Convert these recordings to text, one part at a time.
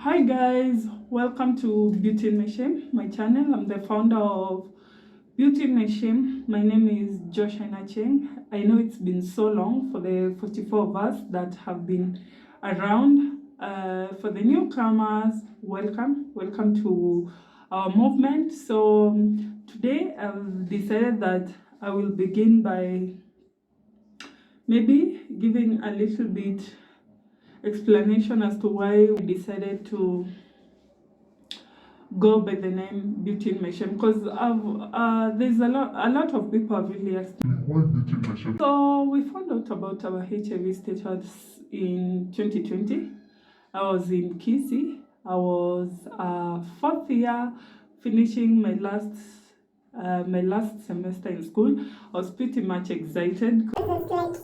Hi guys, welcome to Beauty in My Shame, my channel. I'm the founder of Beauty in My Shame. My name is Joshina Cheng. I know it's been so long for the 44 of us that have been around. For the newcomers, welcome to our movement. So today I've decided that I will begin by maybe giving a little bit explanation as to why we decided to go by the name Beauty in My Shame, because there's a lot of people have really asked me why Beauty in My Shame. So we found out about our HIV status in 2020. I was in Kisi. I was fourth year, finishing my last semester in school. I was pretty much excited. It's like,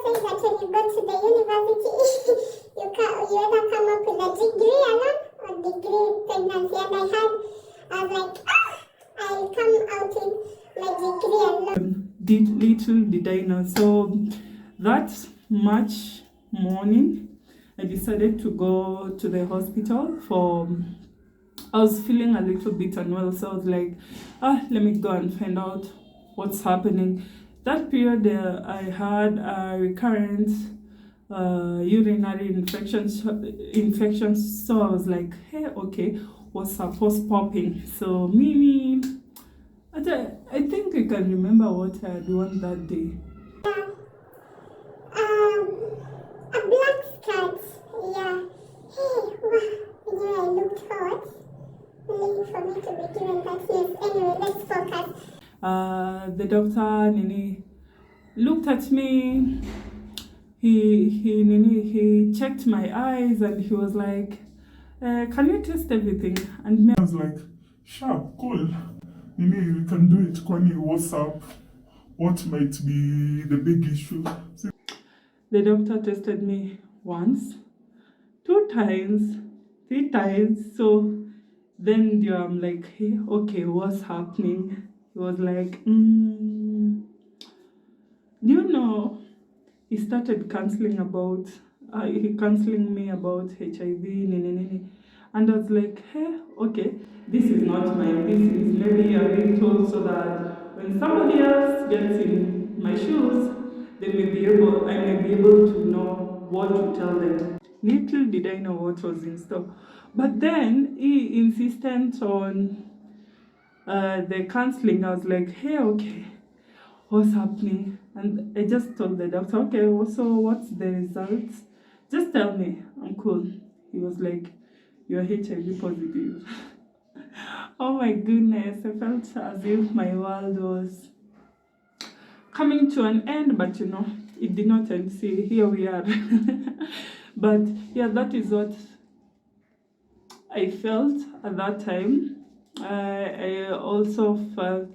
people say that when you go to the university, you either come up with a degree alone or degree pregnancy. And I was like, I'll come out with my degree alone. Little did I know. So that March morning, I decided to go to the hospital I was feeling a little bit unwell, so I was like, let me go and find out what's happening. That period, I had a recurrent urinary infections. So I was like, hey, okay, what's up? What's popping? So Mimi, I think I can remember what I had worn that day. A black skirt, yeah. Hey, wow, I looked hot. For me to be given that news. Anyway, let's focus. The doctor Nini looked at me. He checked my eyes and he was like, "Can you test everything?" And me, I was like, "Sharp, cool. Nini, we can do it. Kwani, what's up? What might be the big issue?" The doctor tested me once, 2 times, 3 times. So then I'm like, hey, okay, what's happening? He was like, do you know, he started counseling me about HIV, and I was like, hey, okay, this is not mine. This is maybe a being told so that when somebody else gets in my shoes, I may be able to know what to tell them. Little did I know what was in store. But then he insisted on the counseling. I was like, hey, okay, what's happening? And I just told the doctor, okay, so what's the results? Just tell me, I'm cool. He was like, you're HIV positive. Oh my goodness, I felt as if my world was coming to an end, but it did not end. See, here we are. But yeah, that is what I felt at that time. I also felt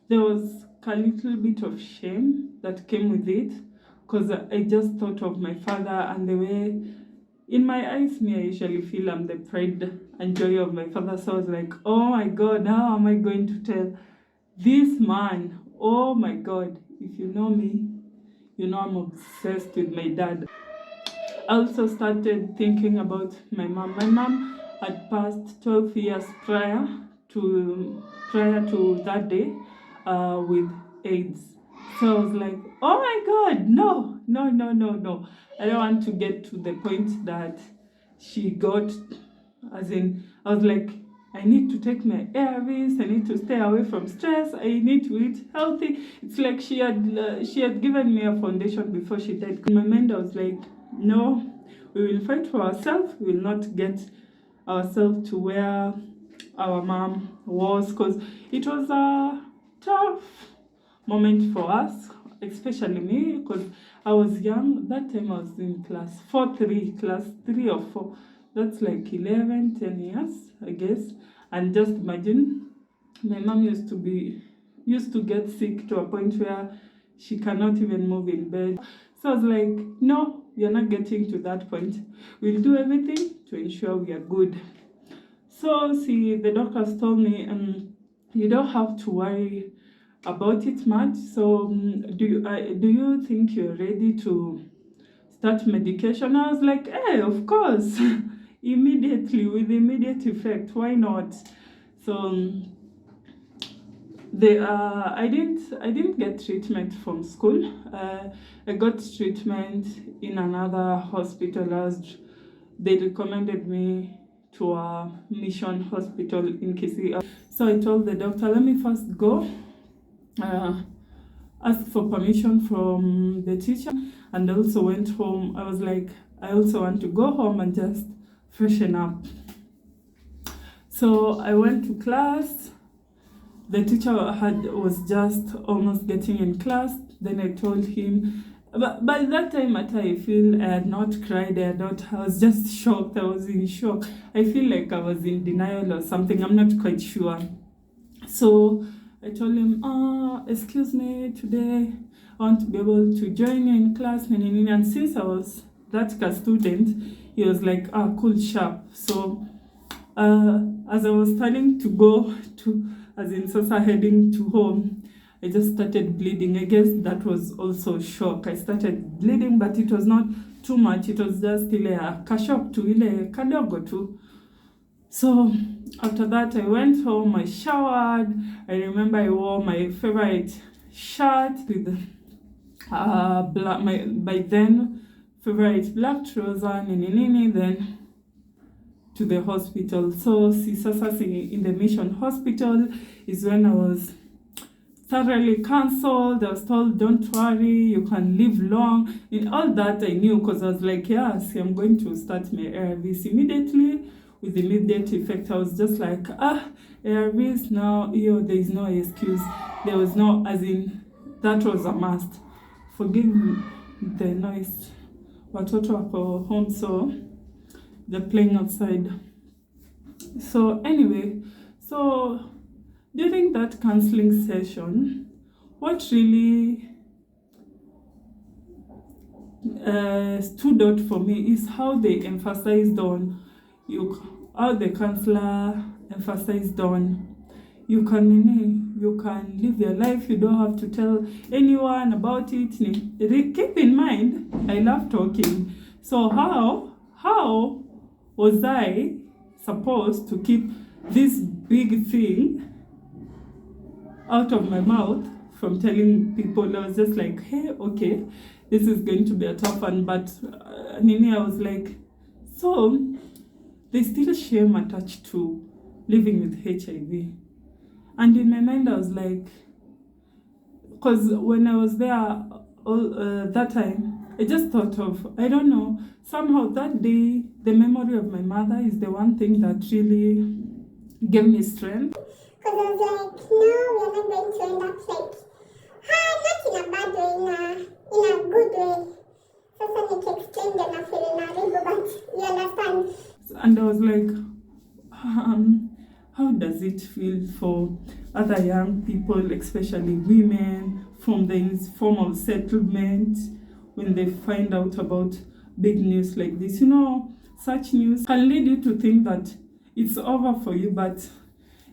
there was a little bit of shame that came with it, because I just thought of my father and the way, in my eyes, I usually feel I'm the pride and joy of my father. So I was like, oh my God, how am I going to tell this man? Oh my God, if you know me, you know I'm obsessed with my dad. I also started thinking about my mom. My mom had passed 12 years prior to that day with AIDS. So I was like, oh my God, no. I don't want to get to the point that she got, as in, I was like, I need to take my ARVs, I need to stay away from stress, I need to eat healthy. It's like she had given me a foundation before she died. In my mind, I was like, no, we will fight for ourselves. We will not get ourselves to where our mom was, because it was a tough moment for us, especially me, because I was young. That time I was in class 3 or 4. That's like 11, 10 years, I guess. And just imagine, my mom used to get sick to a point where she cannot even move in bed. So I was like, no, we are not getting to that point. We'll do everything to ensure we are good. So see, the doctors told me, you don't have to worry about it much. So do you think you're ready to start medication? I was like, hey, of course. immediately, with immediate effect. Why not? So I didn't get treatment from school. I got treatment in another hospital as they recommended me to a mission hospital in Kisii. So I told the doctor, let me first go ask for permission from the teacher, and also went home. I was like, I also want to go home and just freshen up. So I went to class. The teacher was just almost getting in class. Then I told him, but by that time, I feel I had not cried. I was just shocked. I was in shock. I feel like I was in denial or something. I'm not quite sure. So I told him, excuse me, today I want to be able to join you in class. And since I was that student, he was like, cool, sharp. So as I was starting to go to, as in Sasa heading to home, I just started bleeding. I guess that was also shock. I started bleeding, but it was not too much. It was just ile kashok tu, ile kadogo tu. So after that, I went home, I showered. I remember I wore my favorite shirt with black, my by then favorite black trouser, then to the hospital. So sasa in the mission hospital is when I was thoroughly cancelled. I was told, don't worry, you can live long. In all that I knew, because I was like, yes, I'm going to start my ARVs immediately with immediate effect. I was just like, ARVs now, there is no excuse. There was no, as in, that was a must. Forgive the noise. Watoto wako home, so they're playing outside. So anyway, so during that counseling session, what really stood out for me is how they emphasized on how the counselor emphasized on you can live your life. You don't have to tell anyone about it. Keep in mind, I love talking. So how was I supposed to keep this big thing out of my mouth from telling people? I was just like, hey, okay, this is going to be a tough one. But I was like, so there's still shame attached to living with HIV. And in my mind, I was like, because when I was there that time, I just thought of, I don't know, somehow that day, the memory of my mother is the one thing that really gave me strength. Because I was like, no, we're not going to end up like, not in a bad way, in a good way. So I need to explain them, I feel in a little, but you understand. And I was like, how does it feel for other young people, especially women, from the informal settlement, when they find out about big news like this? Such news can lead you to think that it's over for you, but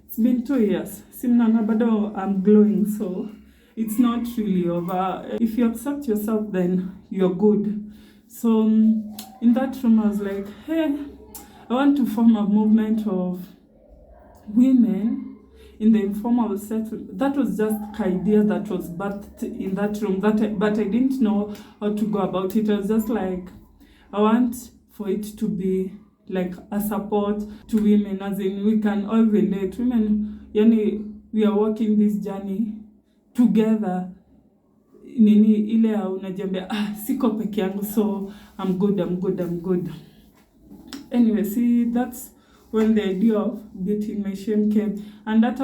it's been 2 years. Simnana bado I'm glowing, so it's not really over. If you accept yourself, then you're good. So in that room, I was like, hey, I want to form a movement of women in the informal settlement. That was just the idea that was birthed in that room. But I didn't know how to go about it. I was just like, I want for it to be like a support to women, as in we can all relate. Women, we are walking this journey together. Ile unajambia, siko peke yangu, so I'm good. Anyway, see, that's when the idea of beating my shame came. And that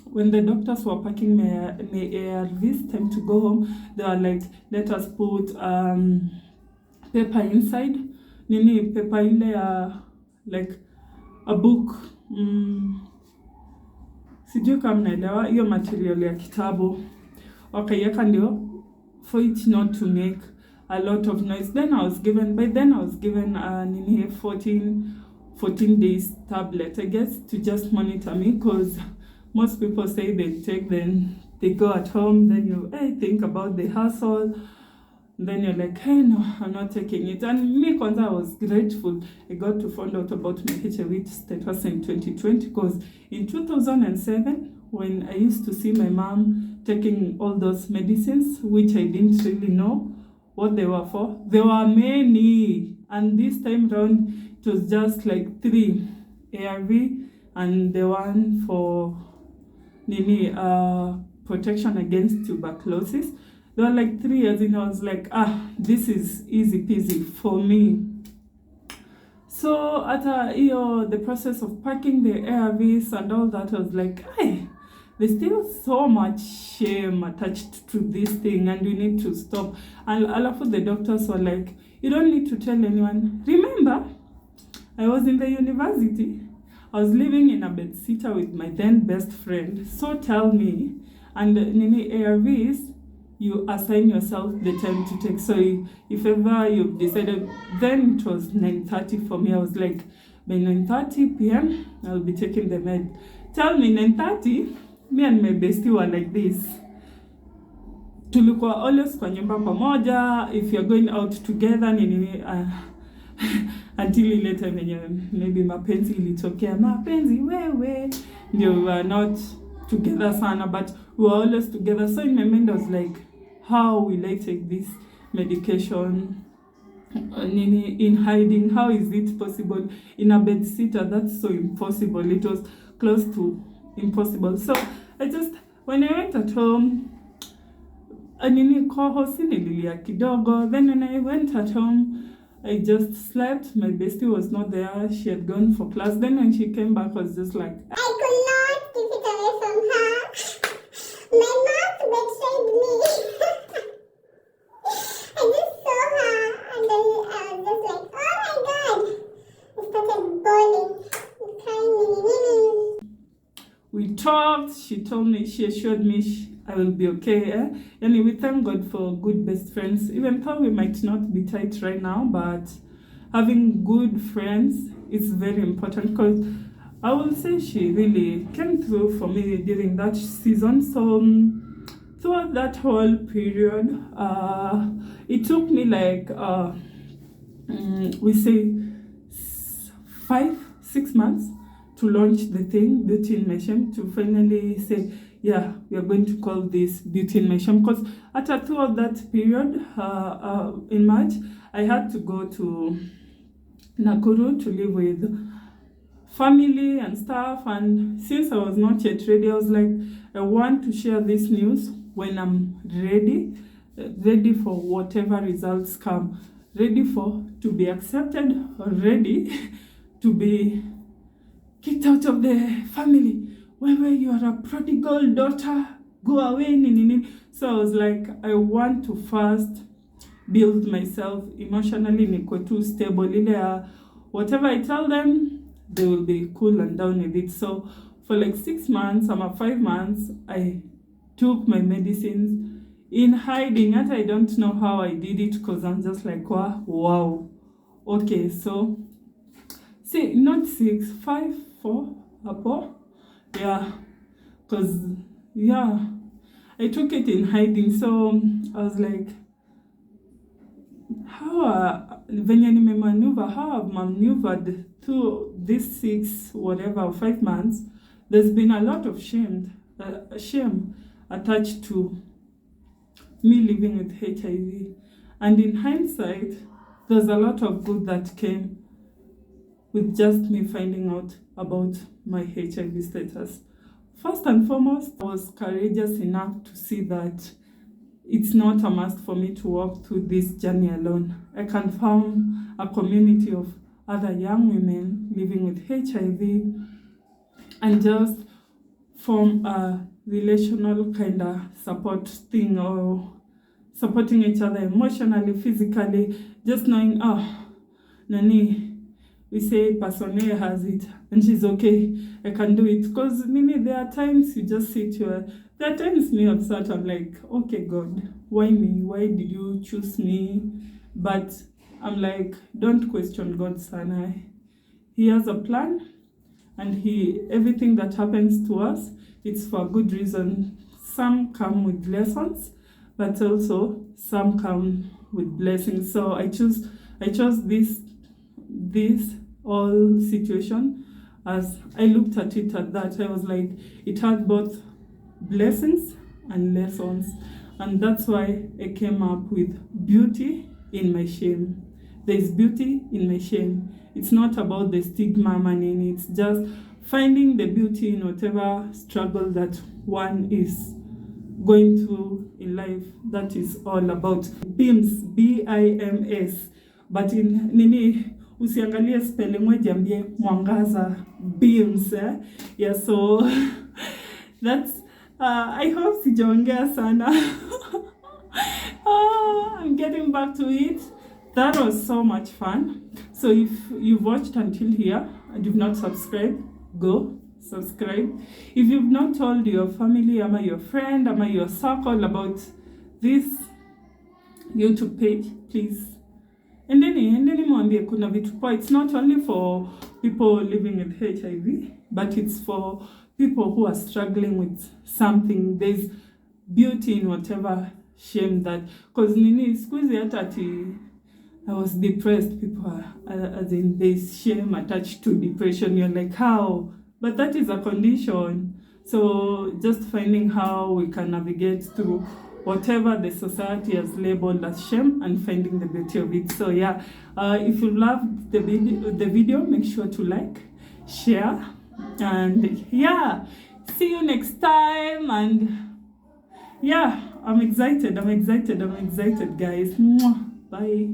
when the doctors were packing my ARVs, time to go home, they were like, let us put paper inside. Paper ile like a book. Sijui kama mnaelewa hiyo material ya kitabu. Wakaiweka ndio for it not to make a lot of noise. By then I was given 14 days tablet, I guess, to just monitor me, because most people say they take, then they go at home, then you think about the hustle, And then you're like, hey, no, I'm not taking it. And me, Kwanzaa, I was grateful. I got to find out about my HIV status in 2020 because in 2007, when I used to see my mom taking all those medicines, which I didn't really know what they were for, there were many. And this time around, it was just like 3 ARV and the one for protection against tuberculosis. There were like 3 years and I was like, this is easy peasy for me. So at the process of packing the ARVs and all that, I was like, there's still so much shame attached to this thing and we need to stop. And alafu the doctors were like, you don't need to tell anyone. Remember, I was in the university. I was living in a bedsitter with my then best friend. So tell me, and ARVs, you assign yourself the time to take. So if ever you've decided, then it was 9:30 for me. I was like, by 9:30 p.m., I'll be taking the med. Tell me, 9:30, me and my bestie were like this. Tulikuwa always kwa nyumba pamoja, if you're going out together, until later maybe mapenzi ilitokea, mapenzi wewe, we were not together sana, but we were always together. So in my mind I was like, how will I take this medication in hiding? How is it possible in a bed sitter? That's so impossible. It was close to impossible. So I just, when I went at home, nililia kidogo. Then when I went at home, I just slept. My bestie was not there. She had gone for class. Then when she came back, I was just like, I could not keep it away from her. My mouth betrayed me. I just saw her and then I was just like, oh my god. I started bawling, crying. We talked. She told me, she assured me I will be okay. And we thank God for good best friends. Even though we might not be tight right now, but having good friends is very important because I will say she really came through for me during that season. So throughout that whole period, it took me like, we say 5-6 months to launch the thing, Beauty in My Shame, to finally say, yeah, we are going to call this Beauty in My Shame. Because throughout that period, in March, I had to go to Nakuru to live with family and stuff. And since I was not yet ready, I was like, I want to share this news when I'm ready for whatever results come, ready to be accepted, or ready to be kicked out of the family. Where you are a prodigal daughter, go away. So I was like, I want to first build myself emotionally, niko too stable. Whatever I tell them, they will be cool and down with it. So for like 6 months, 5 months, I took my medicines in hiding. And I don't know how I did it because I'm just like, wow. Okay, so see, not 6, 5, 4, apo. Yeah, because, I took it in hiding. So I was like, how I've maneuvered through these 5 months. There's been a lot of shame attached to me living with HIV. And in hindsight, there's a lot of good that came with just me finding out about my HIV status. First and foremost, I was courageous enough to see that it's not a must for me to walk through this journey alone. I can form a community of other young women living with HIV and just form a relational kind of support thing, or supporting each other emotionally, physically, just knowing, Nani, we say person A has it and she's okay, I can do it. Because there are times you just sit here, there are times me upset, I'm like, okay God, why me? Why did you choose me? But I'm like, don't question God, son. He has a plan, and everything that happens to us, it's for a good reason. Some come with lessons, but also some come with blessings. So I chose this whole situation. As I looked at it at that, I was like, it had both blessings and lessons, and that's why I came up with beauty in my shame. There's beauty in my shame. It's not about the stigma manini, it's just finding the beauty in whatever struggle that one is going through in life. That is all about BIMS, BIMS. But in nini, usiangalie spelling wejiambie mwangaza BIMS. Yeah, so that's I hope sijaongea sana. I'm getting back to it. That was so much fun. So if you've watched until here and you've not subscribed, go subscribe. If you've not told your family, ama your friend, ama your circle about this YouTube page, please. And then mwambie kuna vitu poa. It's not only for people living with HIV, but it's for people who are struggling with something. There's beauty in whatever shame that, because nini squeeze hata ati I was depressed. People are, as in there's shame attached to depression. You're like, how? But that is a condition. So just finding how we can navigate through whatever the society has labeled as shame and finding the beauty of it. So yeah, if you loved the video, make sure to like, share, and yeah, see you next time. And yeah, I'm excited, guys. Bye.